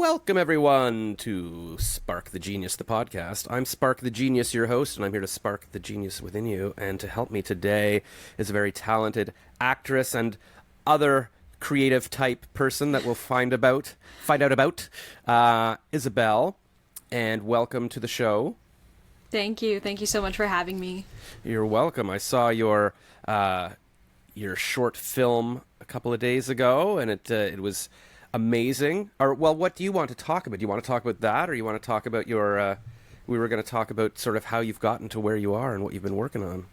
Welcome, everyone, to Spark the Genius, the podcast. I'm Spark the Genius, your host, and I'm here to spark the genius within you. And to help me today is a very talented actress and other creative type person that we'll find out about, Isabelle. And welcome to the show. Thank you. Thank you so much for having me. You're welcome. I saw your short film a couple of days ago, and it was amazing. What do you want to talk about? Do you want to talk about that, or you want to talk about your... we were going to talk about sort of how you've gotten to where you are and what you've been working on.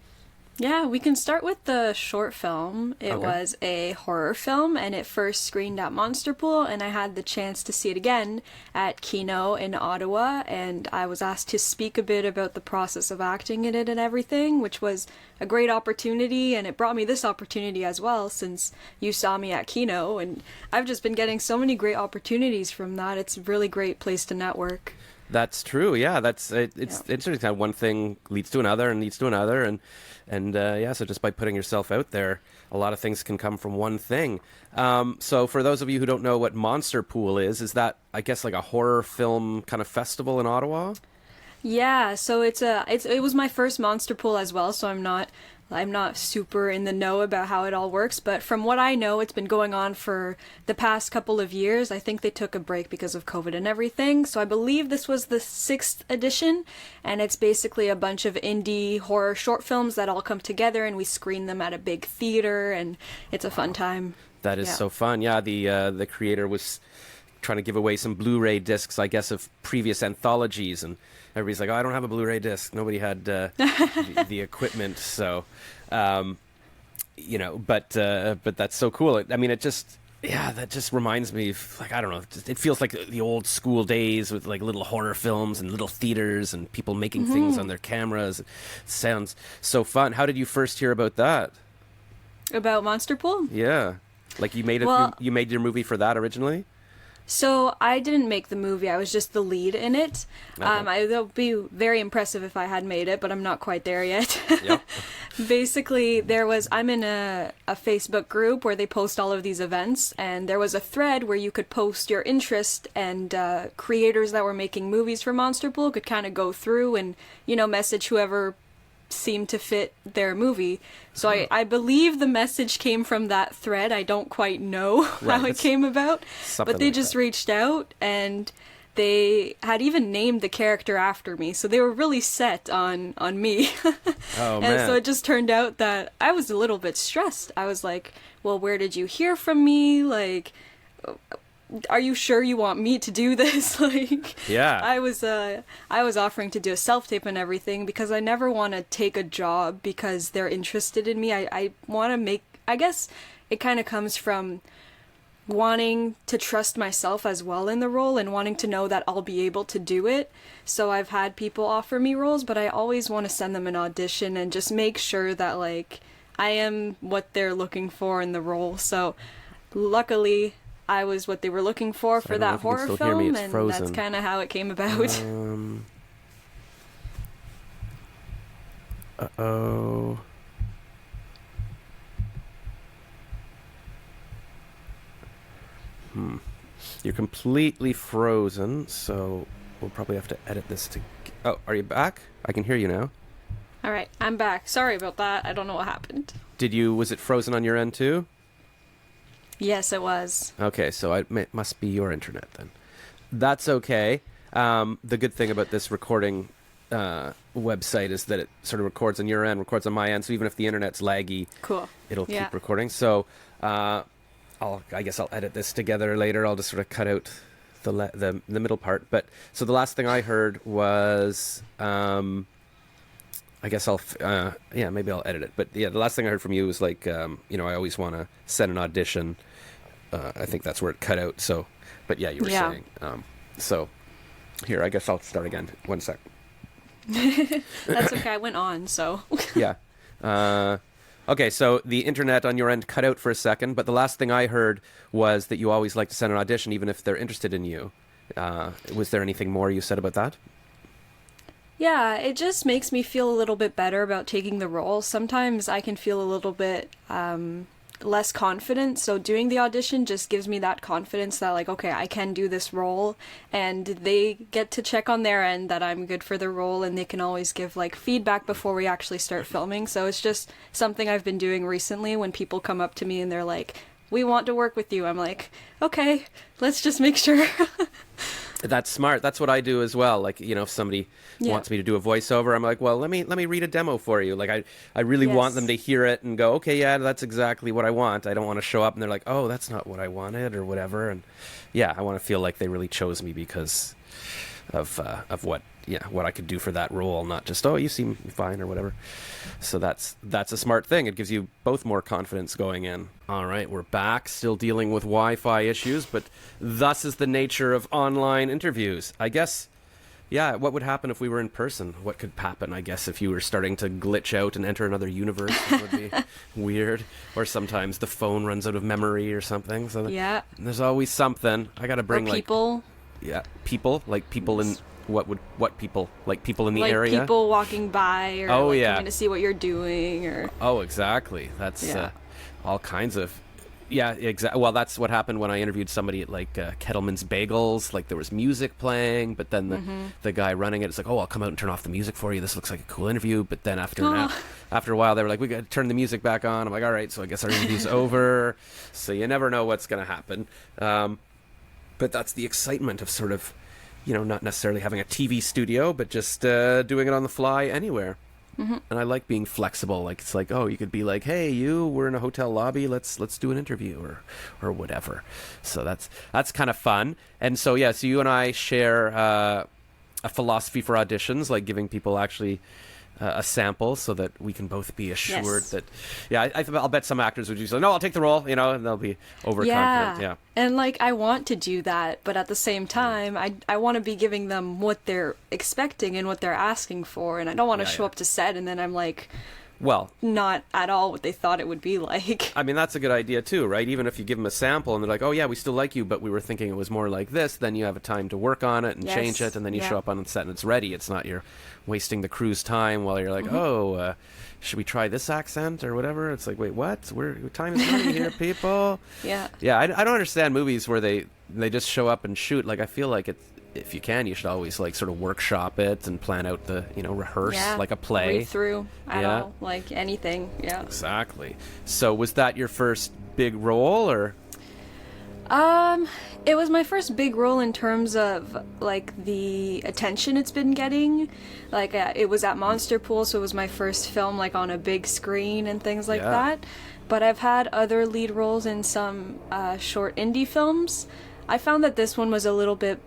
Yeah, we can start with the short film. It Okay. was a horror film, and it first screened at Monster Pool, and I had the chance to see it again at Kino in Ottawa, and I was asked to speak a bit about the process of acting in it and everything, which was a great opportunity, and it brought me this opportunity as well, since you saw me at Kino, and I've just been getting so many great opportunities from that. It's a really great place to network. That's true. Yeah, it's interesting how one thing leads to another and leads to another, and so just by putting yourself out there, a lot of things can come from one thing. So for those of you who don't know what Monster Pool is that, I guess, like a horror film kind of festival in Ottawa? Yeah, so it was my first Monster Pool as well, so I'm not super in the know about how it all works, but from what I know, it's been going on for the past couple of years. I think they took a break because of COVID and everything, so I believe this was the 6th edition, and it's basically a bunch of indie horror short films that all come together, and we screen them at a big theater, and it's a fun time. That is so fun. Yeah, the creator was trying to give away some Blu-ray discs, I guess, of previous anthologies, and everybody's like, "Oh, I don't have a Blu-ray disc." Nobody had the equipment, so but that's so cool. I mean, that just reminds me of, like, I don't know, it feels like the old school days with like little horror films and little theaters and people making things on their cameras. It sounds so fun. How did you first hear about that? About Monster Pool? Yeah, like you made it. Well, you made your movie for that originally. So I didn't make the movie, I was just the lead in it. Okay. That would be very impressive if I had made it, but I'm not quite there yet. Yep. Basically, I'm in a Facebook group where they post all of these events, and there was a thread where you could post your interest, and creators that were making movies for Monster Pool could kind of go through and, message whoever seemed to fit their movie. So I believe the message came from that thread. I don't quite know how it came about, but they just reached out, and they had even named the character after me, so they were really set on me. Oh, and man. so it just turned out that I was a little bit stressed. I was like, well, where did you hear from me? Like, are you sure you want me to do this? Yeah. I was offering to do a self-tape and everything because I never want to take a job because they're interested in me. I want to make, I guess it kind of comes from wanting to trust myself as well in the role and wanting to know that I'll be able to do it. So I've had people offer me roles, but I always want to send them an audition and just make sure that, like, I am what they're looking for in the role. So luckily I was what they were looking for that horror film, and frozen. that's kind of how it came about. Uh-oh. You're completely frozen, so we'll probably have to edit this to... Oh, are you back? I can hear you now. All right, I'm back. Sorry about that. I don't know what happened. Was it frozen on your end too? Yes, it was. Okay, so it must be your internet then. That's okay. The good thing about this recording website is that it sort of records on your end, records on my end, so even if the internet's laggy, cool, it'll keep recording. So I guess I'll edit this together later. I'll just sort of cut out the middle part. But so the last thing I heard was, I guess maybe I'll edit it. But yeah, the last thing I heard from you was like, I always want to send an audition. I think that's where it cut out. So, but yeah, you were saying. So here, I guess I'll start again. 1 sec. That's okay. I went on, so. Yeah. Okay, so the internet on your end cut out for a second, but the last thing I heard was that you always like to send an audition even if they're interested in you. Was there anything more you said about that? Yeah, it just makes me feel a little bit better about taking the role. Sometimes I can feel a little bit less confident. So doing the audition just gives me that confidence that like, okay, I can do this role, and they get to check on their end that I'm good for the role, and they can always give like feedback before we actually start filming. So it's just something I've been doing recently when people come up to me and they're like, we want to work with you. I'm like, okay, let's just make sure. That's smart. That's what I do as well. Like, if somebody wants me to do a voiceover, I'm like, well, let me read a demo for you. Like, I really want them to hear it and go, okay, yeah, that's exactly what I want. I don't want to show up and they're like, oh, that's not what I wanted or whatever. And yeah, I want to feel like they really chose me because of what I could do for that role, not just, oh, you seem fine or whatever. So that's a smart thing. It gives you both more confidence going in. All right, we're back, still dealing with Wi-Fi issues, but thus is the nature of online interviews. I guess, yeah, what would happen if we were in person? What could happen, I guess, if you were starting to glitch out and enter another universe? It would be weird. Or sometimes the phone runs out of memory or something. So Yeah. there's always something. I got to bring people. people in... What people? Like people in the like area? people walking by or coming to see what you're doing or... Oh, exactly. That's all kinds of... Yeah, exactly. Well, that's what happened when I interviewed somebody at like Kettleman's Bagels. Like there was music playing, but then the guy running it's like, oh, I'll come out and turn off the music for you. This looks like a cool interview. But then after a while, they were like, we got to turn the music back on. I'm like, all right, so I guess our interview's over. So you never know what's going to happen. But that's the excitement of sort of, not necessarily having a TV studio, but just doing it on the fly anywhere. Mm-hmm. And I like being flexible. Like it's like, oh, you could be like, hey, we're in a hotel lobby. Let's do an interview or whatever. So that's kind of fun. And so so you and I share a philosophy for auditions, like giving people actually a sample so that we can both be assured that, I'll bet some actors would just say, no, I'll take the role, and they'll be overconfident. Yeah. And like, I want to do that, but at the same time, I want to be giving them what they're expecting and what they're asking for, and I don't want to show up to set and then I'm like, well, not at all what they thought it would be like. I mean, that's a good idea too, right? Even if you give them a sample and they're like, oh yeah, we still like you, but we were thinking it was more like this, then you have a time to work on it and change it, and then you show up on set and it's ready. It's not you're wasting the crew's time while you're like, should we try this accent or whatever? It's like, wait, what? Time is money here, people. Yeah. Yeah, I don't understand movies where they just show up and shoot. Like, I feel like if you can, you should always like sort of workshop it and plan out the, rehearse like a play. Read through. I don't know, like anything. Yeah. Exactly. So was that your first big role or? It was my first big role in terms of like the attention it's been getting. Like it was at Monster Pool, so it was my first film like on a big screen and things like that. But I've had other lead roles in some short indie films. I found that this one was a little bit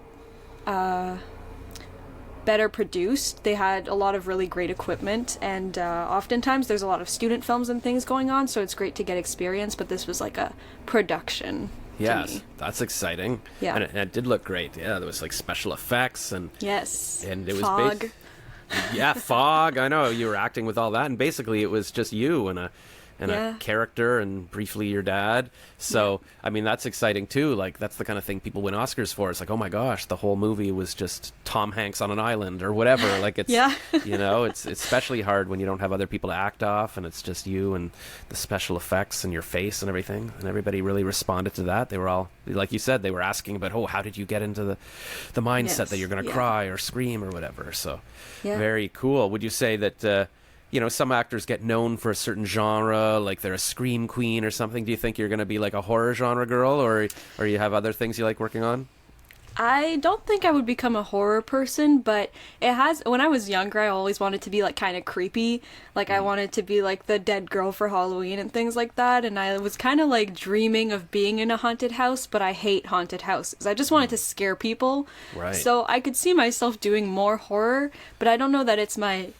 better produced. They had a lot of really great equipment, and oftentimes there's a lot of student films and things going on, so it's great to get experience, but this was like a production. Yes, that's exciting. Yeah. And it did look great. Yeah, there was like special effects and and it was fog. Fog. I know you were acting with all that, and basically it was just you and a character and briefly your dad. So I mean, that's exciting too. Like that's the kind of thing people win Oscars for. It's like, oh my gosh, the whole movie was just Tom Hanks on an island or whatever. Like it's it's especially hard when you don't have other people to act off and it's just you and the special effects and your face and everything. And everybody really responded to that. They were all, like you said, they were asking about, how did you get into the mindset that you're going to cry or scream or whatever. So very cool. Would you say that some actors get known for a certain genre, like they're a scream queen or something? Do you think you're going to be like a horror genre girl, or you have other things you like working on? I don't think I would become a horror person, but when I was younger, I always wanted to be like kind of creepy. Like I wanted to be like the dead girl for Halloween and things like that. And I was kind of like dreaming of being in a haunted house, but I hate haunted houses. I just wanted to scare people. Right. So I could see myself doing more horror, but I don't know that it's my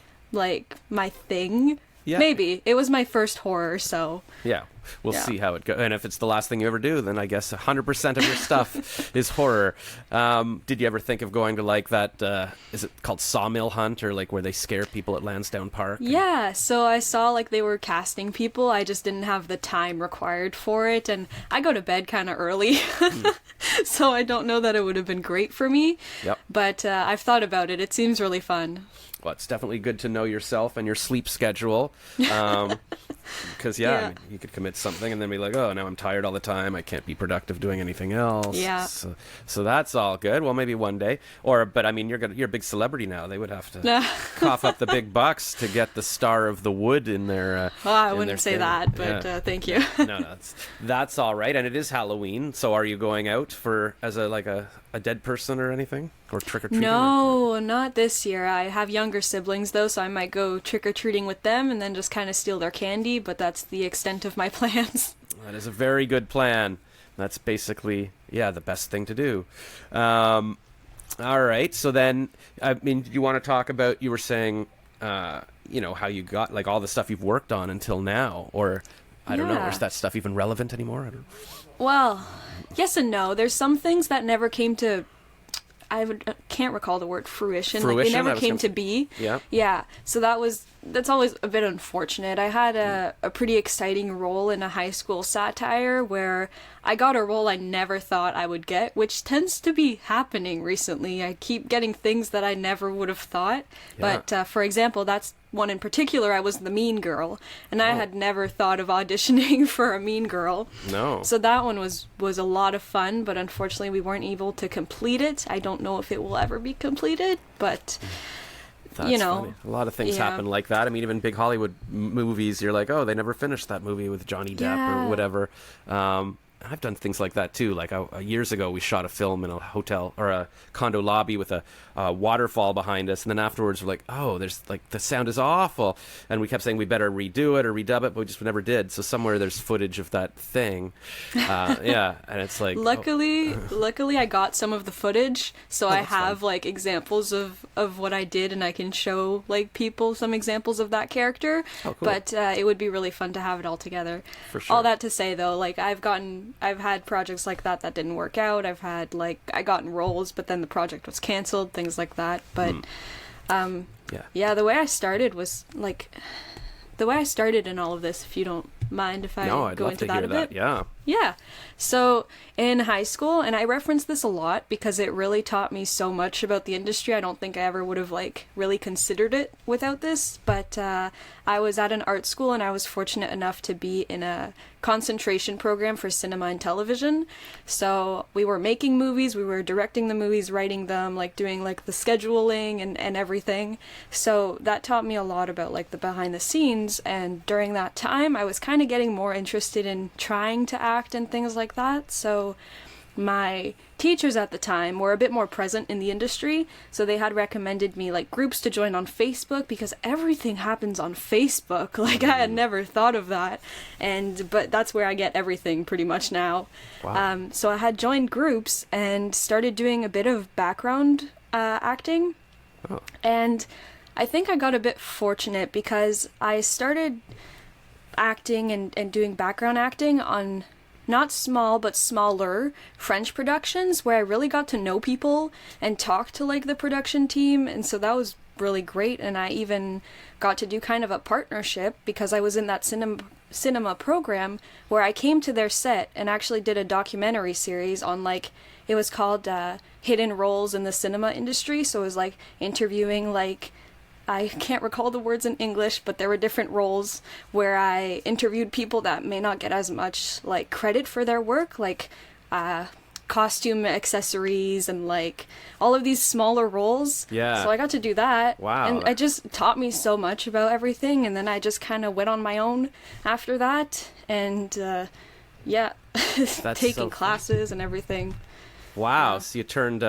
thing. Yeah. Maybe. It was my first horror, so... Yeah. We'll see how it goes. And if it's the last thing you ever do, then I guess 100% of your stuff is horror. Did you ever think of going to like that, is it called Sawmill Hunt, or like where they scare people at Lansdowne Park? Yeah, so I saw like they were casting people. I just didn't have the time required for it, and I go to bed kind of early. So I don't know that it would have been great for me. Yep. But I've thought about it. It seems really fun. Well, it's definitely good to know yourself and your sleep schedule. Because, I mean, you could commit at something and then be like, oh, now I'm tired all the time. I can't be productive doing anything else. Yeah. So that's all good. Well, maybe one day. But I mean, you're a big celebrity now. They would have to cough up the big bucks to get the star of the wood in their. Well, I wouldn't say that, but thank you. No, that's all right. And it is Halloween. So are you going out as a dead person or anything, or trick or treating? No, not this year. I have younger siblings though, so I might go trick or treating with them and then just kind of steal their candy. But that's the extent of my plans. That is a very good plan. That's basically, the best thing to do. All right. So then, I mean, you want to talk about? You were saying, how you got like all the stuff you've worked on until now, or I don't know, is that stuff even relevant anymore? I don't know. Well, yes and no. There's some things that never came to. I can't recall the word fruition. Like they never came to be. Yeah. Yeah. So that's always a bit unfortunate. I had a pretty exciting role in a high school satire where I got a role I never thought I would get, which tends to be happening recently. I keep getting things that I never would have thought. Yeah. But for example, that's one in particular. I was the mean girl, and I had never thought of auditioning for a mean girl. No. So that one was a lot of fun, but unfortunately we weren't able to complete it. I don't know if it will ever be completed, but That's funny. A lot of things happen like that. I mean, even big Hollywood movies, you're like, oh, they never finished that movie with Johnny Depp or whatever. I've done things like that too. Like years ago, we shot a film in a hotel or a condo lobby with a waterfall behind us, and then afterwards we're like, "Oh, there's like the sound is awful," and we kept saying we better redo it or redub it, but we just never did. So somewhere there's footage of that thing, and it's like, luckily, I got some of the footage, so I have like examples of what I did, and I can show like people some examples of that character. Oh, cool. But it would be really fun to have it all together. For sure. All that to say though, like I've had projects like that didn't work out. I've had I got in roles, but then the project was canceled, things like that. But the way I started was the way I started in all of this, if you don't mind if I go into that a bit. Yeah. So in high school, and I reference this a lot because it really taught me so much about the industry. I don't think I ever would have really considered it without this, but I was at an art school and I was fortunate enough to be in a concentration program for cinema and television. So we were making movies, we were directing the movies, writing them, doing the scheduling and everything. So that taught me a lot about the behind the scenes, and during that time I was kind of getting more interested in trying to act and things like that. So my teachers at the time were a bit more present in the industry, so they had recommended me groups to join on Facebook because everything happens on Facebook. I had never thought of that, but that's where I get everything pretty much now. Wow. So I had joined groups and started doing a bit of background acting. Oh. And I think I got a bit fortunate because I started acting and doing background acting on not small but smaller French productions where I really got to know people and talk to the production team, and so that was really great. And I even got to do kind of a partnership because I was in that cinema program where I came to their set and actually did a documentary series on it was called Hidden Roles in the Cinema Industry. So it was interviewing I can't recall the words in English, but there were different roles where I interviewed people that may not get as much credit for their work, costume accessories and all of these smaller roles. Yeah. So I got to do that. Wow. And it just taught me so much about everything, and then I just kind of went on my own after that, and taking classes and everything. Wow. So you turned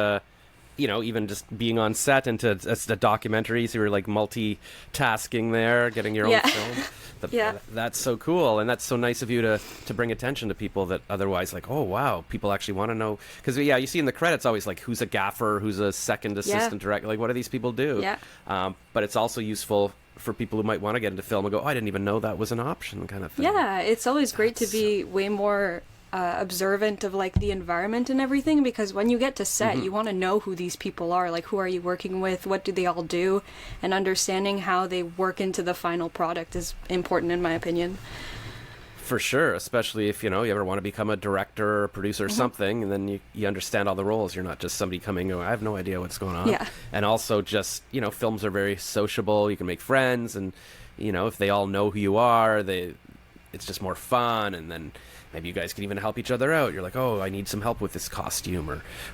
even just being on set into the documentaries, you were multitasking there, getting your own film. That's so cool, and that's so nice of you to bring attention to people that otherwise oh wow, people actually want to know, because you see in the credits always who's a gaffer, who's a second assistant director, what do these people do? But it's also useful for people who might want to get into film and go, oh, I didn't even know that was an option, kind of thing. It's always great to be way more observant of the environment and everything, because when you get to set, you want to know who these people are, who are you working with, what do they all do, and understanding how they work into the final product is important in my opinion. For sure, especially if you ever want to become a director or producer or something, and then you understand all the roles. You're not just somebody coming going, I have no idea what's going on. And also just films are very sociable, you can make friends, and if they all know who you are, it's just more fun, and then maybe you guys can even help each other out. You're like, oh, I need some help with this costume,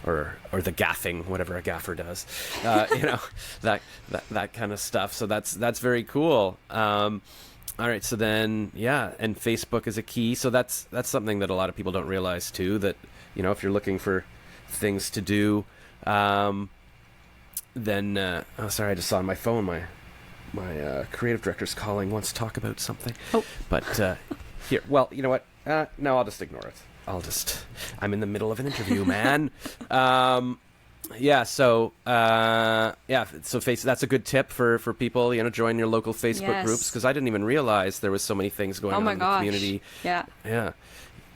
or the gaffing, whatever a gaffer does, that kind of stuff. So that's very cool. All right, so then, yeah, and Facebook is a key. So that's something that a lot of people don't realize too. That if you're looking for things to do, then oh, sorry, I just saw on my phone my creative director's calling, wants to talk about something. Oh, but here, well, you know what? No, I'll just ignore it. I'm in the middle of an interview, man. So that's a good tip for people, join your local Facebook groups, because I didn't even realize there was so many things going on in the community. Yeah.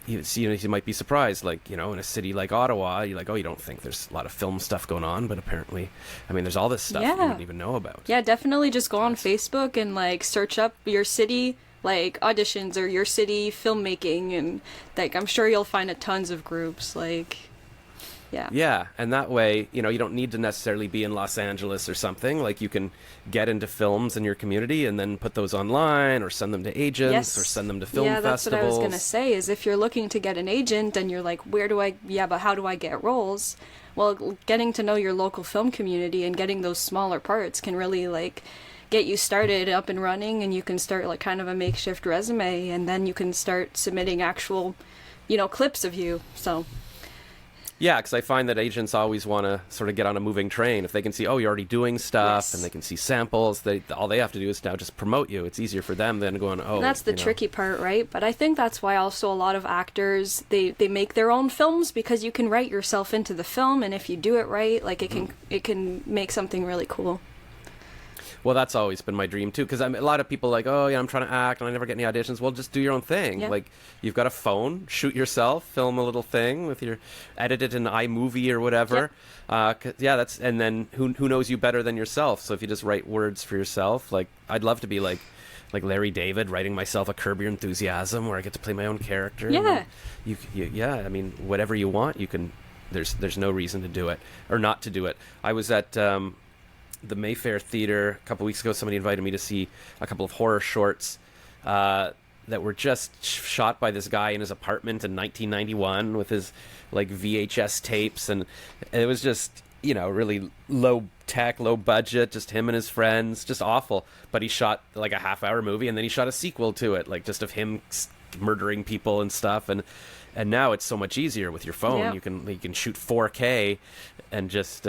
You might be surprised, like, in a city like Ottawa, you're like, oh, you don't think there's a lot of film stuff going on, but apparently, there's all this stuff you didn't even know about. Yeah, definitely just go on Facebook and, like, search up your city, like, auditions or your city filmmaking, and, like, I'm sure you'll find tons of groups, like... Yeah, and that way, you don't need to necessarily be in Los Angeles or something. Like, you can get into films in your community and then put those online, or send them to agents, or send them to film festivals. Yeah, that's what I was going to say, is if you're looking to get an agent and you're like, but how do I get roles? Well, getting to know your local film community and getting those smaller parts can really, like, get you started up and running, and you can start, like, kind of a makeshift resume, and then you can start submitting actual, clips of you, so... Yeah, because I find that agents always want to sort of get on a moving train. If they can see, oh, you're already doing stuff, and they can see samples, all they have to do is now just promote you. It's easier for them than going, oh... And that's the tricky part, right? But I think that's why also a lot of actors, they make their own films, because you can write yourself into the film, and if you do it right, like, it can make something really cool. Well, that's always been my dream, too, because a lot of people like, oh, yeah, I'm trying to act, and I never get any auditions. Well, just do your own thing. Yeah. Like, you've got a phone, shoot yourself, film a little thing with edit it in iMovie or whatever. And then who knows you better than yourself? So if you just write words for yourself, like, I'd love to be like Larry David, writing myself a Curb Your Enthusiasm, where I get to play my own character. Yeah. Whatever you want, you can. There's no reason to do it or not to do it. I was at the Mayfair Theater a couple weeks ago. Somebody invited me to see a couple of horror shorts that were just shot by this guy in his apartment in 1991 with his, like, VHS tapes, and it was just, really low tech, low budget, just him and his friends, just awful. But he shot, like, a half-hour movie, and then he shot a sequel to it, like, just of him murdering people and stuff, and now it's so much easier with your phone. Yeah. You can shoot 4K and just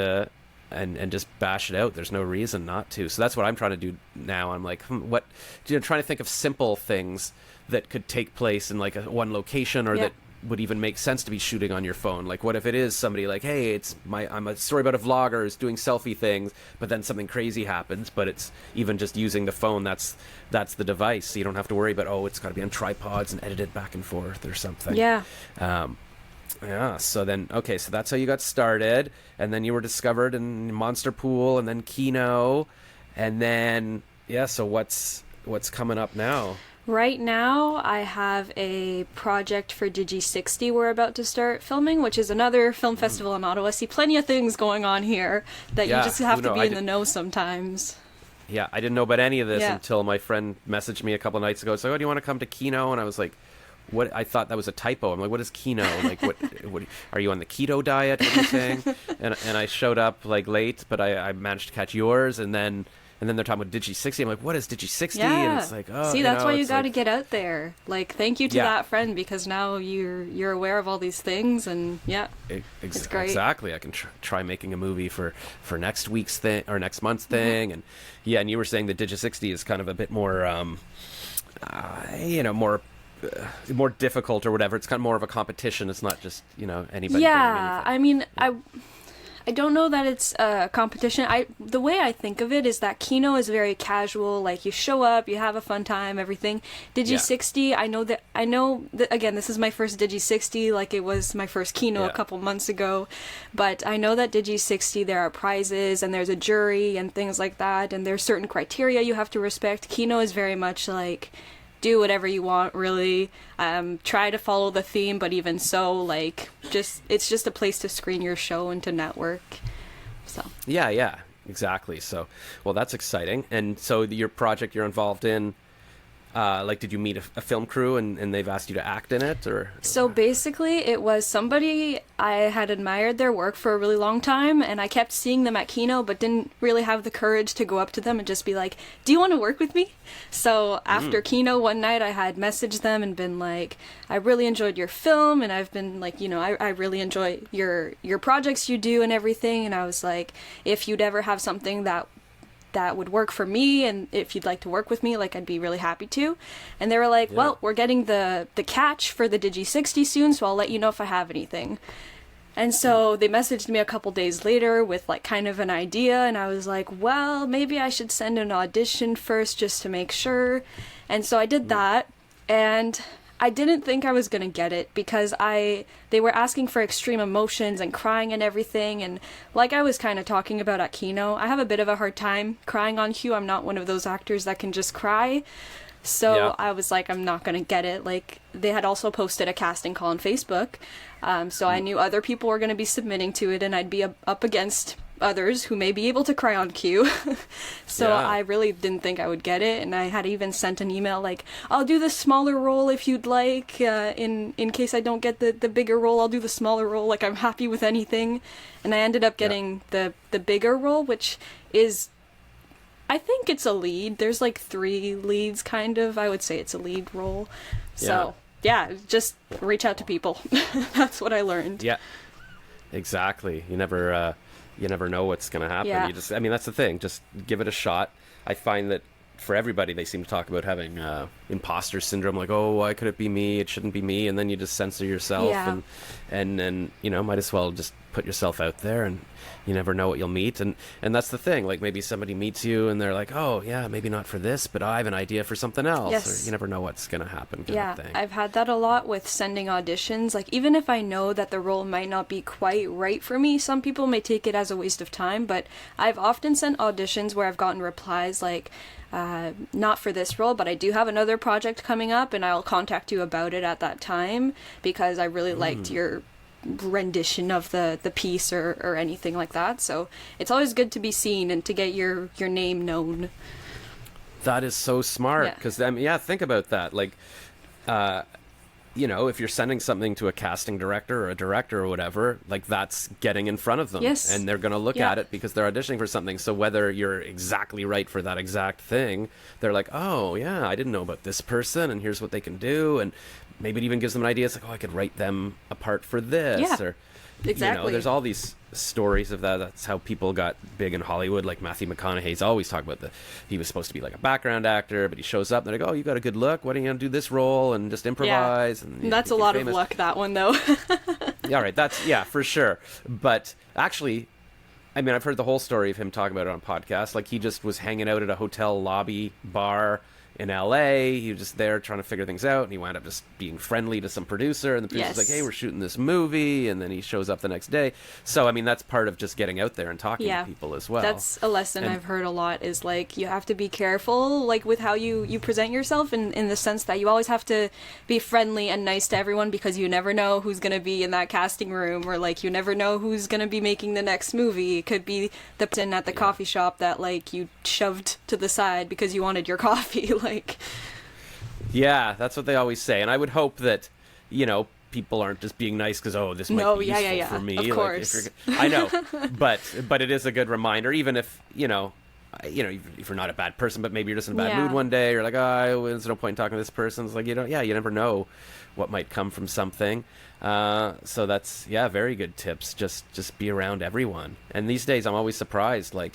and just bash it out. There's no reason not to. So that's what I'm trying to do now. I'm like, trying to think of simple things that could take place in, like, one location, or that would even make sense to be shooting on your phone. Like, what if it is somebody like, hey, I'm a story about a vlogger who's doing selfie things, but then something crazy happens, but it's even just using the phone, that's the device. So you don't have to worry about, oh, it's got to be on tripods and edited back and forth or something. Yeah. So then, okay, so that's how you got started, and then you were discovered in Monster Pool, and then Kino, and then, so what's coming up now? Right now, I have a project for Digi60 we're about to start filming, which is another film festival in Ottawa. See, plenty of things going on here that you just have to be in the know sometimes. Yeah, I didn't know about any of this until my friend messaged me a couple of nights ago. So, oh, do you want to come to Kino? And I was like, what? I thought that was a typo. I'm like, what is Kino? Like, what are you on the keto diet? What are you saying? And I showed up, like, late, but I managed to catch yours, and then they're talking about Digi60. I'm like, what is Digi60? Yeah. And it's like, oh, see, that's why you got to like... get out there. Like, thank you to that friend, because now you're aware of all these things, and it's great. Exactly. I can try making a movie for next week's thing or next month's thing, and you were saying that Digi60 is kind of a bit more, more difficult or whatever. It's kind of more of a competition. It's not just anybody. Yeah, I mean, I don't know that it's a competition. The way I think of it is that Kino is very casual. Like, you show up, you have a fun time, everything. Digi60, I know that again, this is my first Digi60. Like, it was my first Kino a couple months ago, but I know that Digi60 there are prizes and there's a jury and things like that, and there's certain criteria you have to respect. Kino is very much like, do whatever you want, really. Try to follow the theme, but even so, like, it's just a place to screen your show and to network. So yeah, exactly. So, well, that's exciting. And so your project you're involved in, like, did you meet a film crew and they've asked you to act in it, or? So basically, it was somebody I had admired their work for a really long time, and I kept seeing them at Kino, but didn't really have the courage to go up to them and just be like, "Do you want to work with me?" So after Kino one night, I had messaged them and been like, "I really enjoyed your film, and I've been like, I really enjoy your projects you do and everything." And I was like, "If you'd ever have something that would work for me, and if you'd like to work with me, like, I'd be really happy to." And they were like, "Well, we're getting the catch for the Digi 60 soon, so I'll let you know if I have anything." And so they messaged me a couple days later with like kind of an idea, and I was like, well, maybe I should send an audition first just to make sure. And so I did that, and I didn't think I was gonna get it because they were asking for extreme emotions and crying and everything, and like I was kind of talking about at Kino, I have a bit of a hard time crying on cue. I'm not one of those actors that can just cry. So I was like, I'm not gonna get it. Like, they had also posted a casting call on Facebook, so I knew other people were gonna be submitting to it, and I'd be up against others who may be able to cry on cue. So I really didn't think I would get it, and I had even sent an email like, "I'll do the smaller role if you'd like, in case I don't get the bigger role, I'll do the smaller role, like, I'm happy with anything." And I ended up getting the bigger role, which is, I think it's a lead. There's like 3 leads, kind of. I would say it's a lead role. So just reach out to people. That's what I learned. Yeah, exactly. You never know what's going to happen. Yeah. I mean, that's the thing. Just give it a shot. I find that for everybody, they seem to talk about having imposter syndrome, like, oh, why could it be me? It shouldn't be me. And then you just censor yourself, and might as well just put yourself out there, and you never know what you'll meet. And that's the thing. Like, maybe somebody meets you and they're like, oh, yeah, maybe not for this, but I have an idea for something else. Yes. Or you never know what's going to happen. Yeah, I've had that a lot with sending auditions. Like, even if I know that the role might not be quite right for me, some people may take it as a waste of time, but I've often sent auditions where I've gotten replies like, not for this role, but I do have another project coming up, and I'll contact you about it at that time because I really liked your rendition of the piece or anything like that. So it's always good to be seen and to get your name known. That is so smart, because think about that. Like, if you're sending something to a casting director or a director or whatever, like, that's getting in front of them. Yes. And they're going to look at it because they're auditioning for something. So whether you're exactly right for that exact thing, they're like, oh, yeah, I didn't know about this person, and here's what they can do. And maybe it even gives them an idea. It's like, oh, I could write them a part for this. Yeah, or, exactly. There's all these stories of that. That's how people got big in Hollywood. Like, Matthew McConaughey's always talk about he was supposed to be like a background actor, but he shows up and they're like, oh, you got a good look, why don't you do this role and just improvise? Yeah. And that's a lot of luck, that one, though. Yeah, right. That's for sure. But actually, I mean, I've heard the whole story of him talking about it on podcasts. Like, he just was hanging out at a hotel lobby bar in LA. He was just there trying to figure things out, and he wound up just being friendly to some producer, and the producer's like, hey, we're shooting this movie, and then he shows up the next day. So I mean, that's part of just getting out there and talking to people as well. That's a lesson I've heard a lot, is like, you have to be careful, like, with how you present yourself, in the sense that you always have to be friendly and nice to everyone, because you never know who's going to be in that casting room, or like, you never know who's going to be making the next movie. It could be the person at the coffee shop that like you shoved to the side because you wanted your coffee. Like, yeah, that's what they always say, and I would hope that people aren't just being nice because, oh, this might be useful for me. Of course. Like, I know, but it is a good reminder, even if if you're not a bad person, but maybe you're just in a bad mood one day. You're like, oh, there's no point in talking to this person. It's like, you never know what might come from something. So that's very good tips. Just be around everyone. And these days, I'm always surprised. Like,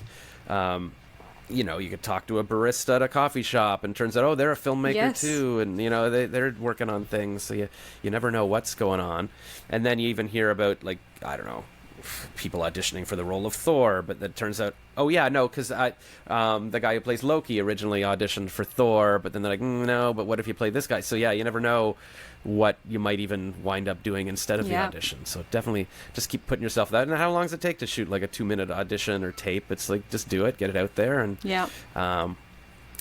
you could talk to a barista at a coffee shop, and turns out, oh, they're a filmmaker too, and they're working on things. So you never know what's going on. And then you even hear about, like, I don't know, people auditioning for the role of Thor, but that turns out, oh yeah, no, because the guy who plays Loki originally auditioned for Thor, but then they're like, no, but what if you play this guy? So you never know what you might even wind up doing instead of the audition. So definitely just keep putting yourself out. And how long does it take to shoot like a 2-minute audition or tape? It's like, just do it, get it out there. And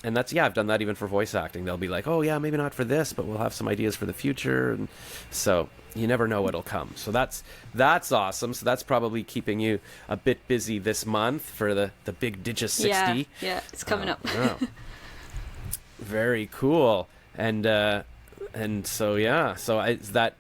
and that's, I've done that even for voice acting. They'll be like, oh yeah, maybe not for this, but we'll have some ideas for the future. And so you never know what'll come. So that's awesome. So that's probably keeping you a bit busy this month for the big Digi 60. Yeah, it's coming up. Very cool. And so yeah, is that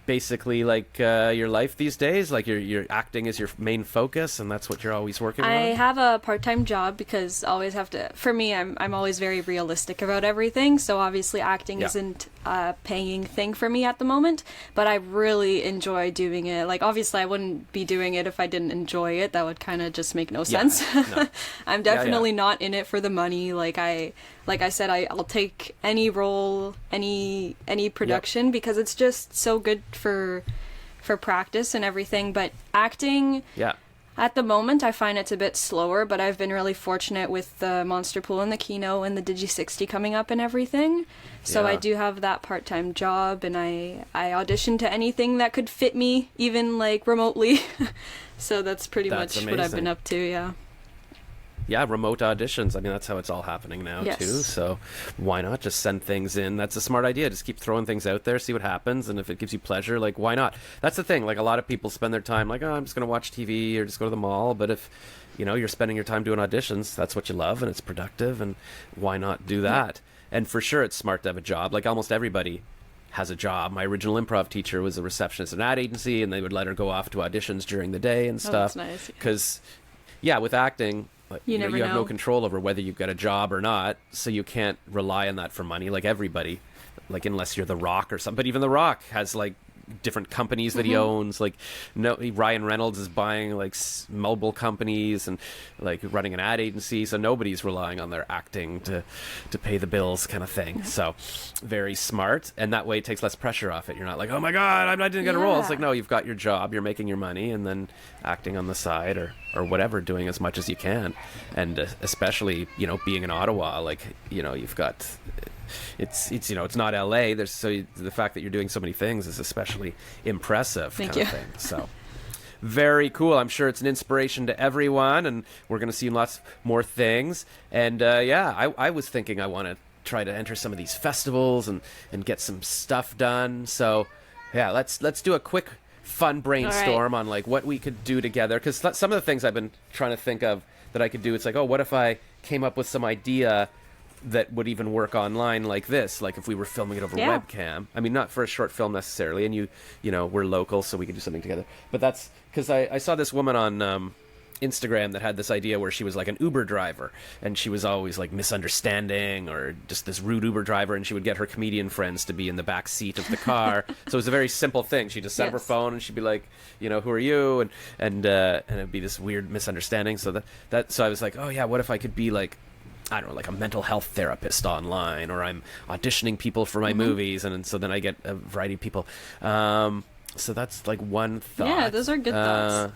basically like your life these days? Like your acting is your main focus, and that's what you're always working I on? have a part-time job because I always have to. For me, I'm always very realistic about everything. So obviously, acting Yeah. isn't a paying thing for me at the moment. But I really enjoy doing it. Like obviously, I wouldn't be doing it if I didn't enjoy it. That would kind of just make no Yeah. sense. No. I'm Yeah, yeah. definitely not in it for the money. Like I said, I'll take any role, any production because it's just so good for practice and everything. But acting Yeah. at the moment, I find it's a bit slower, but I've been really fortunate with the Monster Pool and the Kino and the Digi60 coming up and everything. So I Yeah. do have that part-time job, and I audition to anything that could fit me, even like remotely. So that's pretty That's much what I've been amazing. up to, yeah. Yeah, remote auditions. I mean, that's how it's all happening now, Yes. too. So why not just send things in? That's a smart idea. Just keep throwing things out there, see what happens. And if it gives you pleasure, like, why not? That's the thing. Like, a lot of people spend their time like, oh, I'm just going to watch TV or just go to the mall. But if, you're spending your time doing auditions, that's what you love and it's productive. And why not do that? And for sure, it's smart to have a job. Like, almost everybody has a job. My original improv teacher was a receptionist at an ad agency, and they would let her go off to auditions during the day and Oh, stuff. that's nice. Because, yeah, with acting, like, You never you have no know. control over whether you've got a job or not, so you can't rely on that for money. Like everybody, like unless you're The Rock or something. But even The Rock has like different companies that he owns. Like, no, Ryan Reynolds is buying like mobile companies and like running an ad agency, so nobody's relying on their acting to pay the bills, kind of thing. So very smart, and that way it takes less pressure off it. You're not like, oh my god, I didn't get a role. It's like, no, you've got your job, you're making your money, and then acting on the side or whatever, doing as much as you can. And especially being in Ottawa, like you've got it's not LA. The fact that you're doing so many things is especially impressive. Thank kind you. of thing. So very cool. I'm sure it's an inspiration to everyone, and we're going to see lots more things. And I was thinking I want to try to enter some of these festivals and get some stuff done. So yeah, let's do a quick fun brainstorm on like what we could do together, because some of the things I've been trying to think of that I could do, it's like, oh, what if I came up with some idea that would even work online, like this, like if we were filming it over Yeah. webcam. I mean, not for a short film necessarily, and we're local, so we could do something together. But that's because I saw this woman on Instagram that had this idea where she was like an Uber driver, and she was always like misunderstanding or just this rude Uber driver, and she would get her comedian friends to be in the back seat of the car. So it was a very simple thing. She'd just set up her Yes. phone and she'd be like, who are you? And it'd be this weird misunderstanding. So so I was like, oh yeah, what if I could be like, I don't know, like a mental health therapist online, or I'm auditioning people for my movies, and so then I get a variety of people. So that's like one thought. Yeah, those are good thoughts.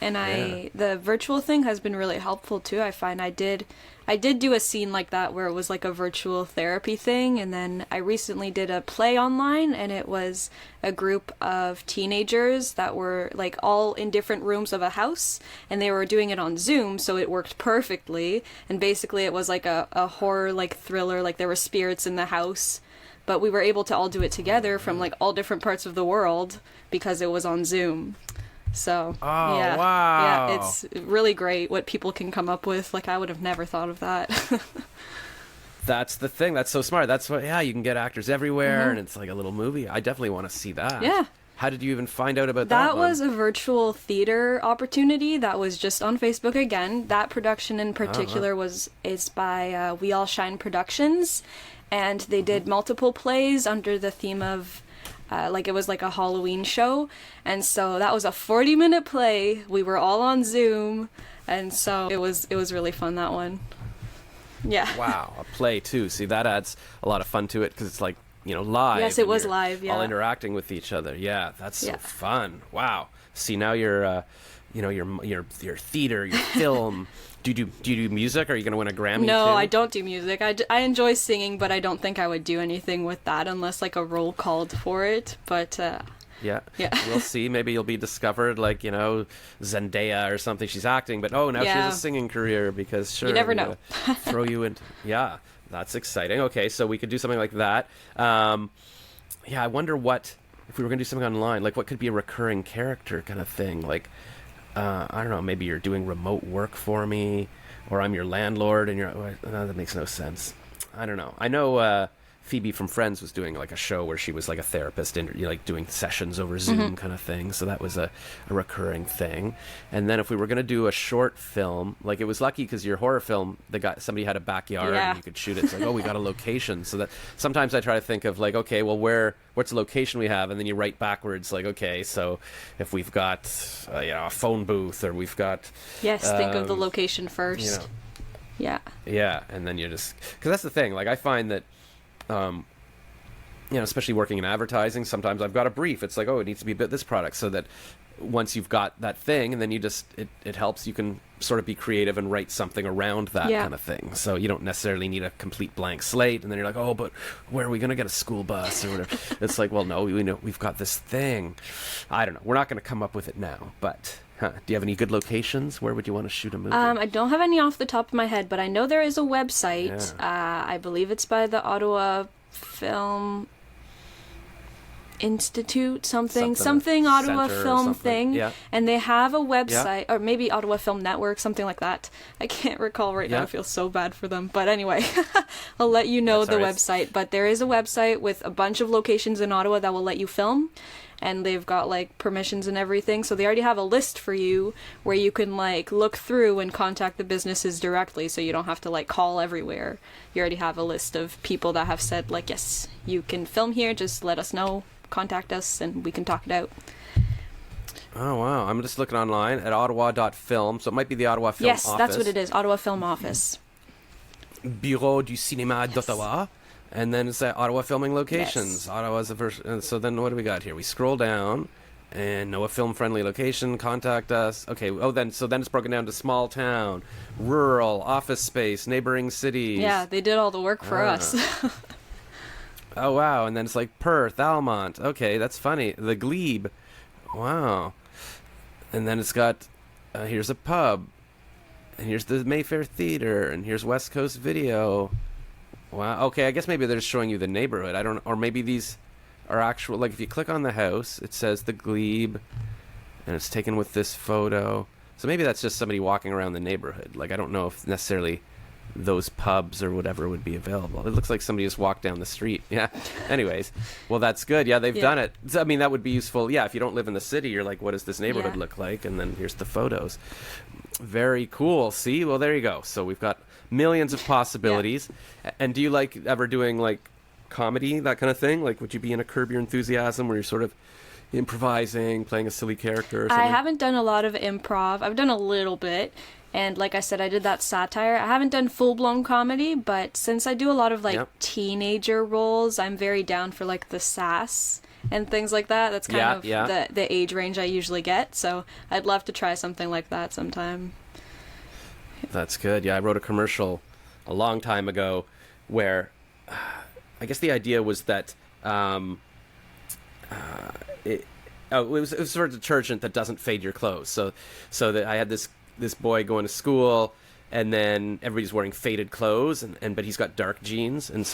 The virtual thing has been really helpful too. I find I did do a scene like that where it was like a virtual therapy thing, and then I recently did a play online, and it was a group of teenagers that were like all in different rooms of a house, and they were doing it on Zoom, so it worked perfectly. And basically it was like a horror like thriller, like there were spirits in the house, but we were able to all do it together from like all different parts of the world because it was on Zoom. So, Oh, yeah. wow. Yeah, it's really great what people can come up with. Like, I would have never thought of that. That's the thing. That's so smart. That's what, you can get actors everywhere, and it's like a little movie. I definitely want to see that. Yeah. How did you even find out about that That one? was a virtual theater opportunity that was just on Facebook again. That production in particular is by We All Shine Productions, and they did multiple plays under the theme of it was like a Halloween show, and so that was a 40-minute play. We were all on Zoom, and so it was really fun, that one. Yeah. Wow, a play too. See, that adds a lot of fun to it because it's like live. Yes, it and was you're live, yeah. all interacting with each other. Yeah, that's so Yeah. fun. Wow. See, now you're, your theater, your film. Do you do music? Are you going to win a Grammy? No, too? I don't do music. I enjoy singing, but I don't think I would do anything with that unless like a role called for it. But Yeah. Yeah. We'll see. Maybe you'll be discovered like, Zendaya or something. She's acting, but now she Yeah. has a singing career because sure. You never we know. gotta throw you in. Yeah. That's exciting. Okay. So we could do something like that. I wonder if we were going to do something online, like what could be a recurring character kind of thing? Like, I don't know, maybe you're doing remote work for me, or I'm your landlord and no, that makes no sense. I don't know. I know Phoebe from Friends was doing like a show where she was like a therapist and like doing sessions over Zoom kind of thing. So that was a recurring thing. And then if we were going to do a short film, like it was lucky because your horror film, somebody had a backyard and you could shoot it. It's like, oh, we got a location. So that sometimes I try to think of like, okay, well, what's the location we have? And then you write backwards, like, okay, so if we've got a phone booth or we've got think of the location first. Yeah, and then you just because that's the thing. Like I find that. Especially working in advertising, sometimes I've got a brief. It's like, oh, it needs to be this product, so that once you've got that thing, and then you just it helps. You can sort of be creative and write something around that kind of thing. So you don't necessarily need a complete blank slate. And then you're like, oh, but where are we going to get a school bus or whatever? It's like, well, no, we know we've got this thing. I don't know. We're not going to come up with it now, but. Do you have any good locations? Where would you want to shoot a movie? I don't have any off the top of my head, but I know there is a website. Yeah. I believe it's by the Ottawa Film Institute, something Ottawa Film something. Thing. Yeah. And they have a website, or maybe Ottawa Film Network, something like that. I can't recall right now. I feel so bad for them. But anyway, I'll let you know website. But there is a website with a bunch of locations in Ottawa that will let you film. And they've got like permissions and everything, so they already have a list for you where you can like look through and contact the businesses directly, so you don't have to like call everywhere. You already have a list of people that have said like, yes, you can film here, just let us know, contact us, and we can talk it out. Oh wow, I'm just looking online at ottawa.film, so it might be the Ottawa Film Office. Yes, that's what it is, Ottawa Film Office. Bureau du Cinéma d'Ottawa. And then it's at Ottawa Filming Locations. Yes. Ottawa's the first. So then what do we got here? We scroll down, and know a film-friendly location. Contact us. Okay. Oh, then it's broken down to small town, rural, office space, neighboring cities. Yeah, they did all the work for us. Oh wow! And then it's like Perth, Almont. Okay, that's funny. The Glebe. Wow. And then it's got here's a pub, and here's the Mayfair Theater, and here's West Coast Video. Wow. Okay, I guess maybe they're just showing you the neighborhood. I don't, or maybe these are actual. Like if you click on the house, it says the Glebe, and it's taken with this photo. So maybe that's just somebody walking around the neighborhood. Like I don't know if necessarily those pubs or whatever would be available. It looks like somebody just walked down the street. Yeah. Anyways, well that's good. Yeah, they've done it. I mean, that would be useful. Yeah, if you don't live in the city, you're like, what does this neighborhood look like? And then here's the photos. Very cool. See, well there you go. So we've got millions of possibilities. And do you like ever doing like comedy, that kind of thing? Like would you be in a Curb Your Enthusiasm where you're sort of improvising, playing a silly character or something? I haven't done a lot of improv. I've done a little bit. And like I said, I did that satire. I haven't done full-blown comedy, but since I do a lot of like teenager roles, I'm very down for like the sass and things like that. That's kind of the age range I usually get. So I'd love to try something like that sometime. That's good. Yeah, I wrote a commercial a long time ago where I guess the idea was that it was for a detergent that doesn't fade your clothes. So that I had this boy going to school, and then everybody's wearing faded clothes, but he's got dark jeans, and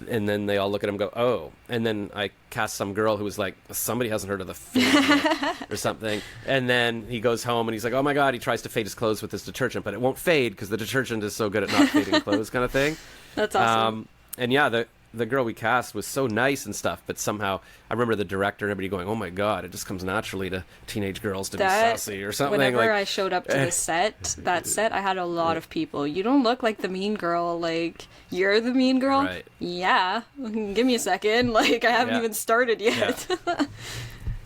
then they all look at him and go, oh. And then I cast some girl who was like, somebody hasn't heard of the fade or something. And then he goes home and he's like, oh my god, he tries to fade his clothes with this detergent, but it won't fade because the detergent is so good at not fading clothes, kind of thing. That's awesome. And yeah, the girl we cast was so nice and stuff, but somehow I remember the director and everybody going, oh my god, it just comes naturally to teenage girls to be sassy or something. Whenever I showed up to the set, I had a lot of people. You don't look like the mean girl. Like, you're the mean girl? Right. Yeah. Give me a second. Like, I haven't even started yet.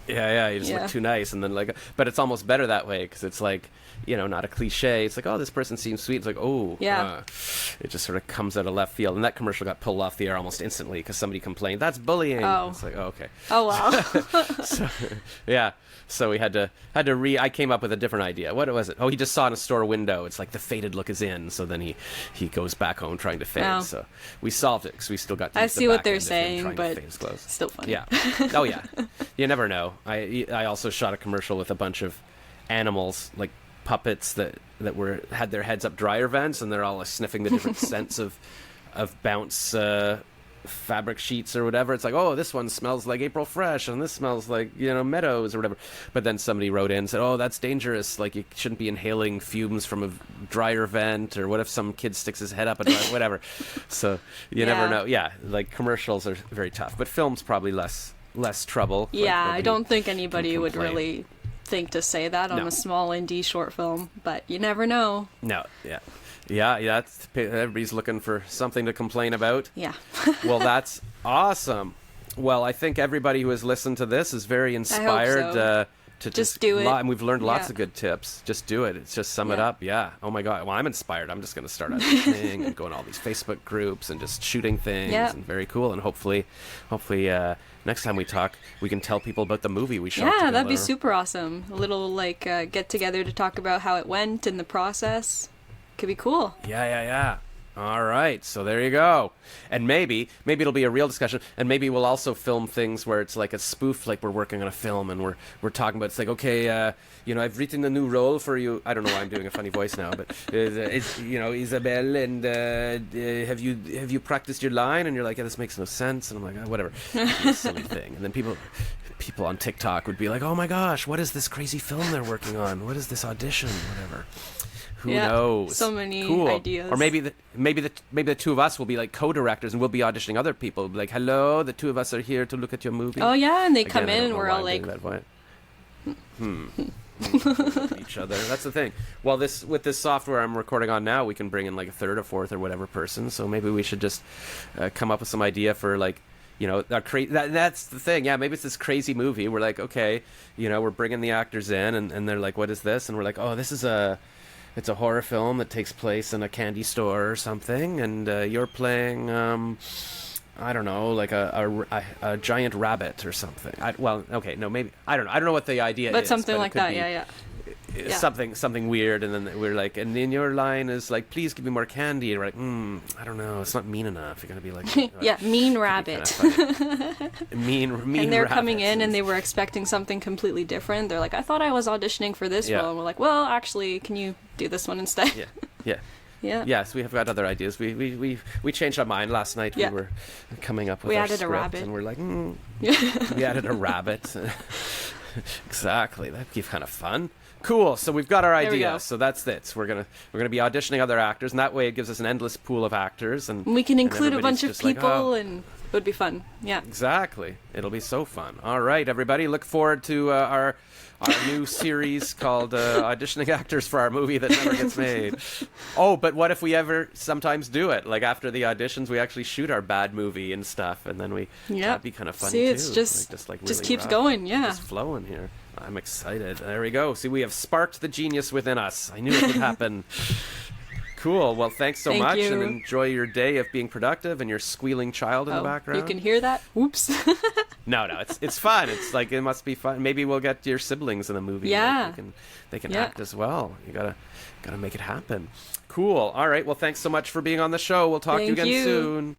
Yeah, you just look too nice. And then but it's almost better that way because it's like, not a cliche. It's like, oh, this person seems sweet. It's like, oh, it just sort of comes out of left field. And that commercial got pulled off the air almost instantly because somebody complained, that's bullying. Oh. It's like, oh, okay. Oh, wow. So we had to I came up with a different idea. What was it? Oh, he just saw in a store window. It's like the faded look is in. So then he goes back home trying to fade. Wow. So we solved it because we still got to I use see the what back they're end of him saying, trying but to fade his clothes. Still funny. Yeah. Oh, yeah. You never know. I also shot a commercial with a bunch of animals, like puppets that had their heads up dryer vents, and they're all sniffing the different scents of bounce fabric sheets or whatever. It's like, oh, this one smells like April Fresh, and this smells like, you know, Meadows or whatever. But then somebody wrote in and said, oh, that's dangerous. Like, you shouldn't be inhaling fumes from a dryer vent, or what if some kid sticks his head up and whatever. So you never know. Yeah, like commercials are very tough, but film's probably less trouble. Yeah, like, I don't think anybody would complain. really think to say that on No. a small indie short film, but you never know. No, yeah. Everybody's looking for something to complain about. Yeah. Well, that's awesome. Well, I think everybody who has listened to this is very inspired so. to Just do it. And we've learned lots Yeah. of good tips. Just do it. It's just sum it Yeah. up. Yeah. Oh my God. Well, I'm inspired. I'm just going to start auditioning and going to all these Facebook groups and just shooting things. Yeah. And very cool. And hopefully, next time we talk, we can tell people about the movie we shot Yeah, together. that'd be super awesome. A little like get together to talk about how it went in the process. Could be cool. Yeah. All right, so there you go. And maybe it'll be a real discussion, and maybe we'll also film things where it's like a spoof, like we're working on a film and we're talking about, it's like, okay, you know, I've written a new role for you. I don't know why I'm doing a funny voice now, but it's, you know, Isabelle, and have you practiced your line? And you're like, yeah, this makes no sense. And I'm like, oh, whatever, it's a silly thing. And then people on TikTok would be like, oh my gosh, what is this crazy film they're working on? What is this audition? Whatever. Who knows? So many cool. ideas. Or maybe the two of us will be like co-directors, and we'll be auditioning other people. Be like, hello, the two of us are here to look at your movie. Oh yeah, and they Again, come I in don't and know we're why all I'm like, doing that voice. Each other. That's the thing. Well, with this software I'm recording on now, we can bring in like a third or fourth or whatever person. So maybe we should just come up with some idea for, like, you know, that's the thing. Yeah, maybe it's this crazy movie. We're like, okay, you know, we're bringing the actors in, and they're like, what is this? And we're like, oh, it's a horror film that takes place in a candy store or something, and you're playing, I don't know, like a giant rabbit or something. Maybe I don't know what the idea is. but something it like could that. be Yeah. something weird, and then we're like, and then your line is like, please give me more candy, and we're like, I don't know, it's not mean enough. You're gonna be like, Yeah, mean rabbit. mean And they're coming in rabbits. and they were expecting something completely different. They're like, I thought I was auditioning for this Yeah. role. And we're like, well, actually, can you do this one instead? yeah. Yeah. Yes, we have got other ideas. We changed our mind last night. Yeah. We were coming up with We our added a script, rabbit. and we're like, we added a rabbit. Exactly, that'd be kind of fun. Cool. So we've got our There we idea. go. So that's it. So we're gonna be auditioning other actors, and that way it gives us an endless pool of actors, and We can include a everybody's bunch of just like, people oh. and it would be fun. Yeah. Exactly. It'll be so fun. All right, everybody. Look forward to our new series called Auditioning Actors for Our Movie That Never Gets Made. Oh, but what if we ever sometimes do it? Like, after the auditions, we actually shoot our bad movie and stuff, and then that'd be kind of funny, See, too. it's just really keeps rough. going, yeah. Just flowing here. I'm excited. There we go. See, we have sparked the genius within us. I knew it would happen. Cool. Well, thanks so Thank much, you. and enjoy your day of being productive and your squealing child in the background. You can hear that? Oops. No, it's fun. It's like, it must be fun. Maybe we'll get your siblings in the movie. Yeah. Like, they can Yeah. act as well. You gotta make it happen. Cool. All right. Well, thanks so much for being on the show. We'll talk to you Thank again you. soon.